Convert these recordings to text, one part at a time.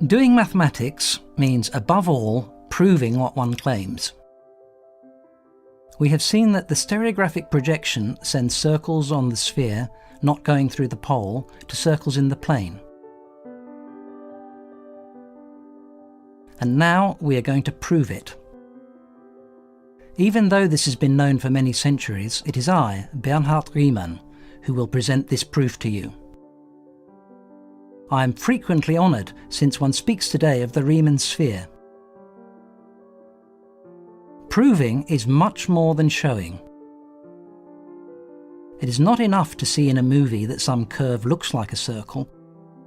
Doing mathematics means, above all, proving what one claims. We have seen that the stereographic projection sends circles on the sphere, not going through the pole, to circles in the plane. And now we are going to prove it. Even though this has been known for many centuries, it is I, Bernhard Riemann, who will present this proof to you. I am frequently honoured, since one speaks today of the Riemann sphere. Proving is much more than showing. It is not enough to see in a movie that some curve looks like a circle,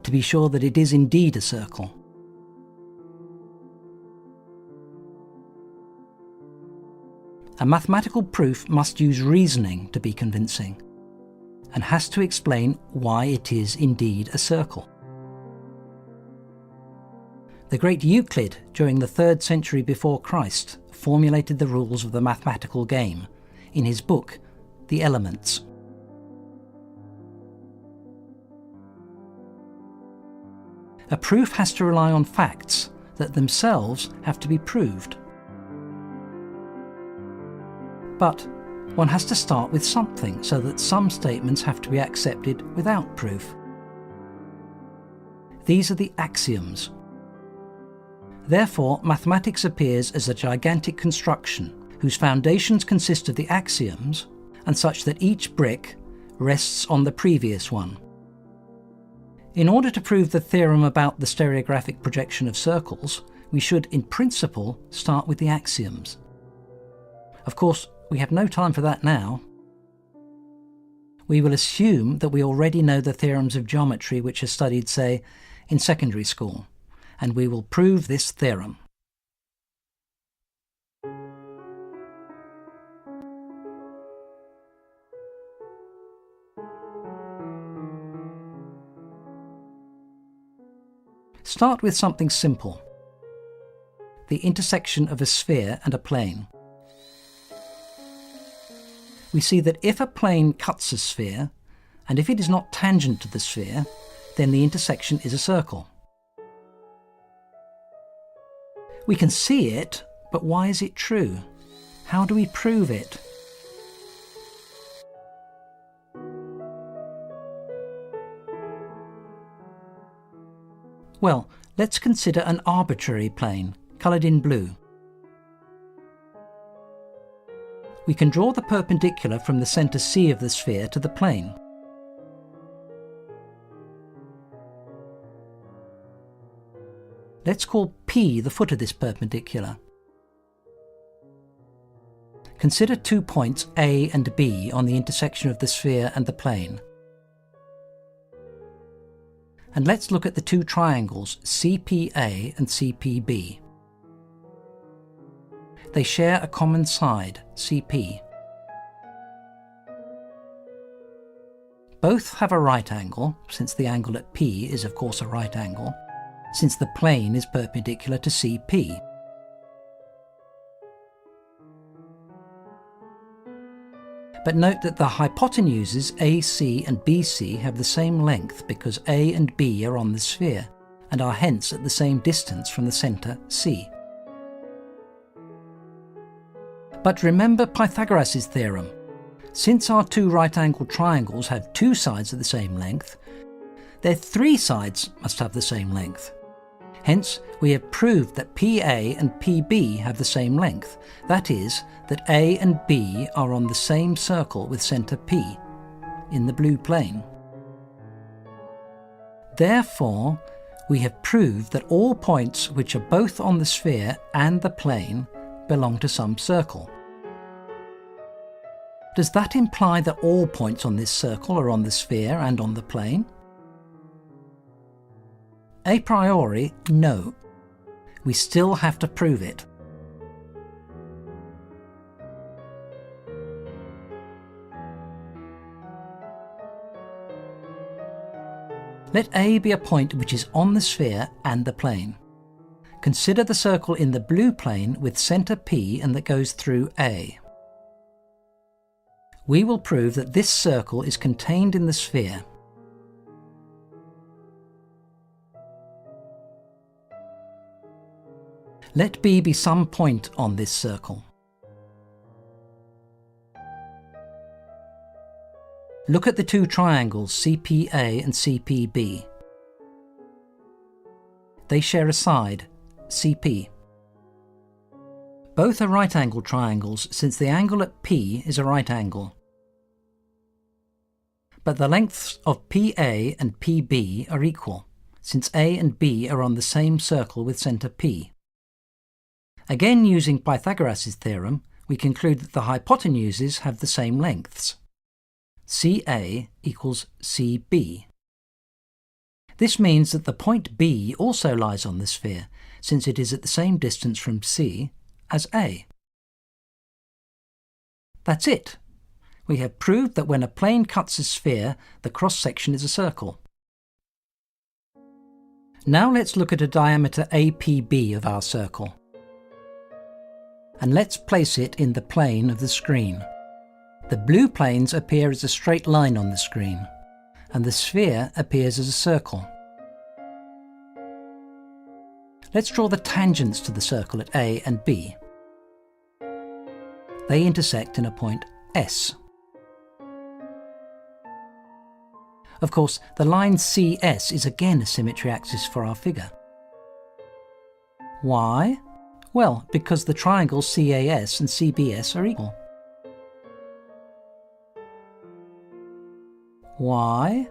to be sure that it is indeed a circle. A mathematical proof must use reasoning to be convincing, and has to explain why it is indeed a circle. The great Euclid, during the 3rd century before Christ, formulated the rules of the mathematical game in his book, The Elements. A proof has to rely on facts that themselves have to be proved. But one has to start with something, so that some statements have to be accepted without proof. These are the axioms. Therefore, mathematics appears as a gigantic construction whose foundations consist of the axioms, and such that each brick rests on the previous one. In order to prove the theorem about the stereographic projection of circles, we should, in principle, start with the axioms. Of course, we have no time for that now. We will assume that we already know the theorems of geometry which are studied, say, in secondary school, and we will prove this theorem. Start with something simple: the intersection of a sphere and a plane. We see that if a plane cuts a sphere, and if it is not tangent to the sphere, then the intersection is a circle. We can see it, but why is it true? How do we prove it? Well, let's consider an arbitrary plane, coloured in blue. We can draw the perpendicular from the centre C of the sphere to the plane. Let's call P the foot of this perpendicular. Consider 2 points A and B on the intersection of the sphere and the plane. And let's look at the 2 triangles CPA and CPB. They share a common side, CP. Both have a right angle, since the angle at P is of course a right angle, since the plane is perpendicular to CP. But note that the hypotenuses AC and BC have the same length because A and B are on the sphere and are hence at the same distance from the centre C. But remember Pythagoras' theorem. Since our 2 right-angled triangles have 2 sides of the same length, their 3 sides must have the same length. Hence, we have proved that PA and PB have the same length. That is, that A and B are on the same circle with centre P, in the blue plane. Therefore, we have proved that all points which are both on the sphere and the plane belong to some circle. Does that imply that all points on this circle are on the sphere and on the plane? A priori, no. We still have to prove it. Let A be a point which is on the sphere and the plane. Consider the circle in the blue plane with centre P and that goes through A. We will prove that this circle is contained in the sphere. Let B be some point on this circle. Look at the two triangles CPA and CPB. They share a side, CP. Both are right-angled triangles since the angle at P is a right angle. But the lengths of PA and PB are equal, since A and B are on the same circle with centre P. Again, using Pythagoras' theorem, we conclude that the hypotenuses have the same lengths. CA equals CB. This means that the point B also lies on the sphere, since it is at the same distance from C as A. That's it. We have proved that when a plane cuts a sphere, the cross-section is a circle. Now let's look at a diameter APB of our circle. And let's place it in the plane of the screen. The blue planes appear as a straight line on the screen, and the sphere appears as a circle. Let's draw the tangents to the circle at A and B. They intersect in a point S. Of course, the line CS is again a symmetry axis for our figure. Why? Well, because the triangles CAS and CBS are equal. Why?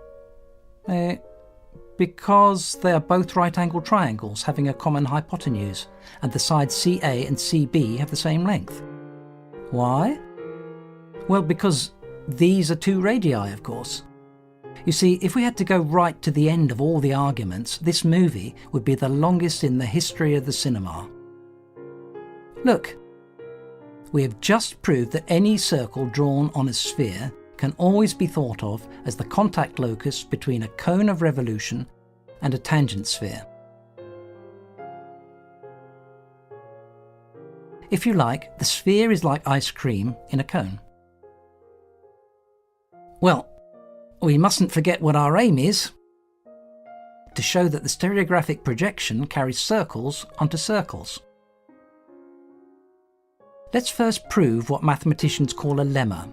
Because they are both right-angled triangles having a common hypotenuse, and the sides CA and CB have the same length. Why? Well, because these are two radii, of course. You see, if we had to go right to the end of all the arguments, this movie would be the longest in the history of the cinema. Look, we have just proved that any circle drawn on a sphere can always be thought of as the contact locus between a cone of revolution and a tangent sphere. If you like, the sphere is like ice cream in a cone. Well, we mustn't forget what our aim is: to show that the stereographic projection carries circles onto circles. Let's first prove what mathematicians call a lemma.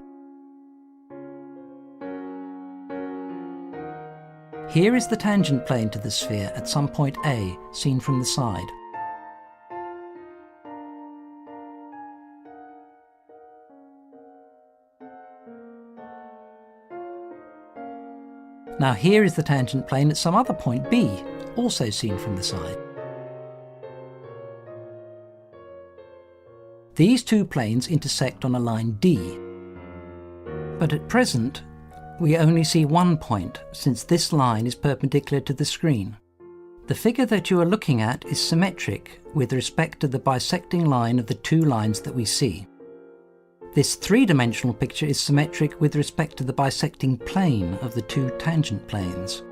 Here is the tangent plane to the sphere at some point A, seen from the side. Now here is the tangent plane at some other point B, also seen from the side. These two planes intersect on a line D, but at present we only see one point, since this line is perpendicular to the screen. The figure that you are looking at is symmetric with respect to the bisecting line of the two lines that we see. This three-dimensional picture is symmetric with respect to the bisecting plane of the two tangent planes.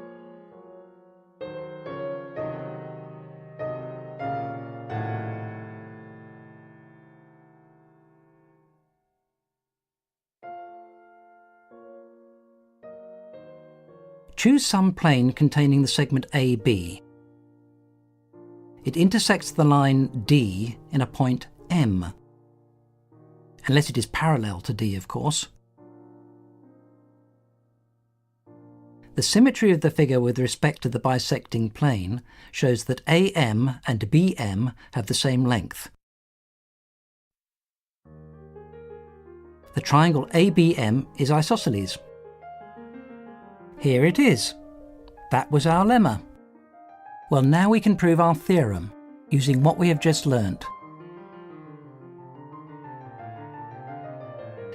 Choose some plane containing the segment AB. It intersects the line D in a point M, unless it is parallel to D, of course. The symmetry of the figure with respect to the bisecting plane shows that AM and BM have the same length. The triangle ABM is isosceles. Here it is. That was our lemma. Well, now we can prove our theorem using what we have just learnt.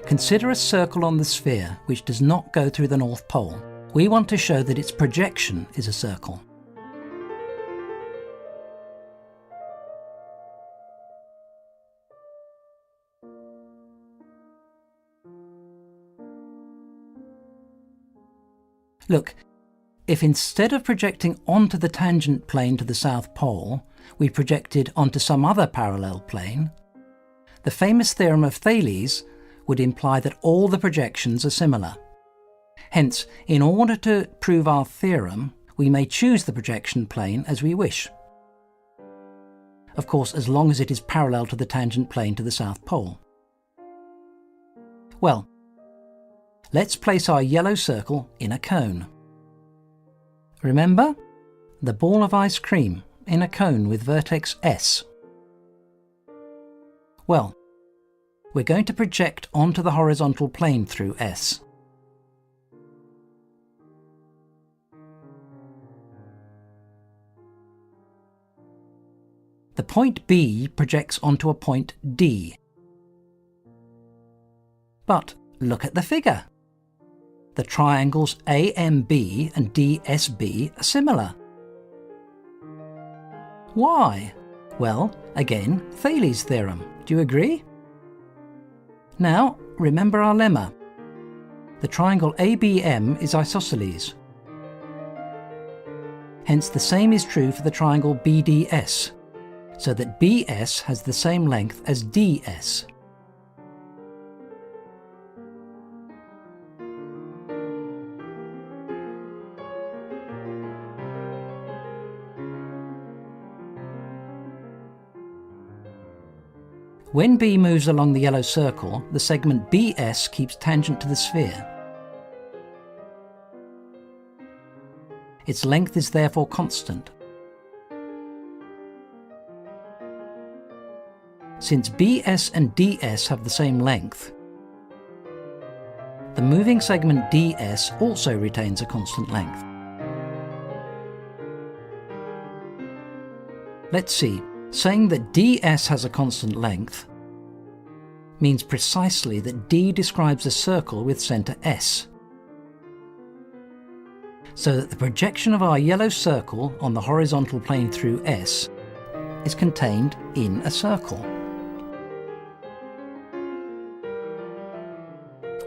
Consider a circle on the sphere which does not go through the North Pole. We want to show that its projection is a circle. Look, if instead of projecting onto the tangent plane to the South Pole, we projected onto some other parallel plane, the famous theorem of Thales would imply that all the projections are similar. Hence, in order to prove our theorem, we may choose the projection plane as we wish. of course as long as it is parallel to the tangent plane to the South Pole. Well, let's place our yellow circle in a cone. Remember? The ball of ice cream in a cone with vertex S. Well, we're going to project onto the horizontal plane through S. The point B projects onto a point D. But look at the figure. The triangles AMB and DSB are similar. Why? Well, again, Thales' theorem. Do you agree? Now, remember our lemma. The triangle ABM is isosceles. Hence the same is true for the triangle BDS, so that BS has the same length as DS. When B moves along the yellow circle, the segment BS keeps tangent to the sphere. Its length is therefore constant. Since BS and DS have the same length, the moving segment DS also retains a constant length. Let's see. Saying that DS has a constant length means precisely that D describes a circle with centre S, so that the projection of our yellow circle on the horizontal plane through S is contained in a circle.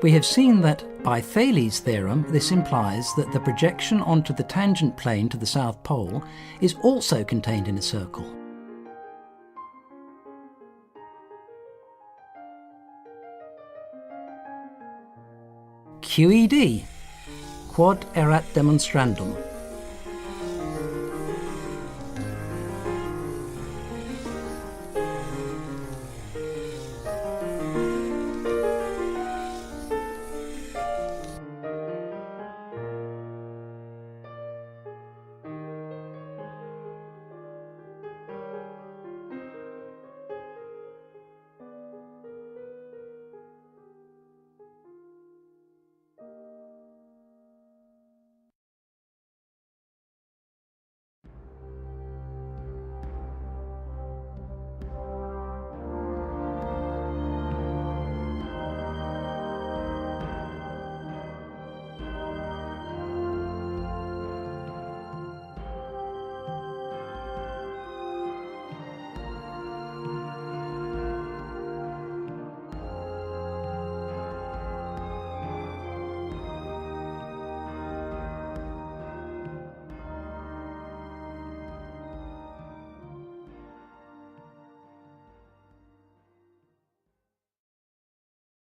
We have seen that by Thales' theorem this implies that the projection onto the tangent plane to the South Pole is also contained in a circle. QED, quod erat demonstrandum.